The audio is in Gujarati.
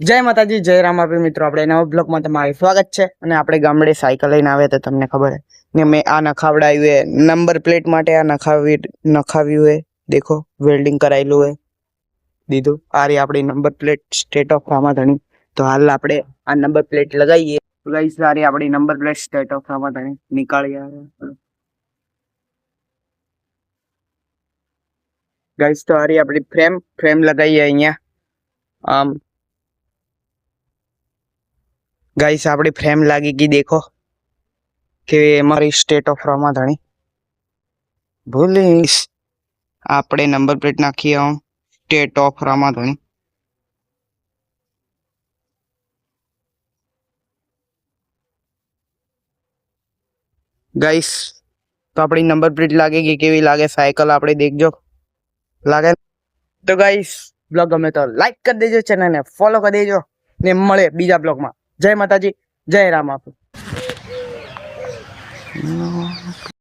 જય માતાજી, જય રામાપીર મિત્રો, આપણે નવા બ્લોગમાં તમારું સ્વાગત છે। અને આપણે ગામડે સાયકલ લઈને આવે તો તમને ખબર હે ને મેં આ નખાવડાવ્યું હે નંબર પ્લેટ માટે। આ નખાવ્યું હે, દેખો વેલ્ડિંગ કરાયેલું હે દીધું। આ રહી આપણી number plate state of Ramadhani. તો હાલ આપણે આ નંબર પ્લેટ લગાવીએ। ગાઈસ આ રહી આપણી number plate state of Ramadhani નીકાળીએ। ગાઈસ તો આ રહી આપણી ફ્રેમ લગાવીએ અહીંયા આમ। गाइस आपड़ी फ्रेम लागेगी, देखो कि हमारी स्टेट ऑफ रामाधणी भूलीस आपड़े नंबर प्लेट नाखी स्टेट ऑफ रामाधणी। गाइस तो अपनी नंबर प्लेट लागेगी केवी लागे साइकिल आपड़े देखजो लागे तो गाइस ब्लॉग गमे तो लाइक कर देजो, चैनल ने फॉलो कर देजो ने मळे बीजा ब्लॉग में। जय माताजी, जय राम।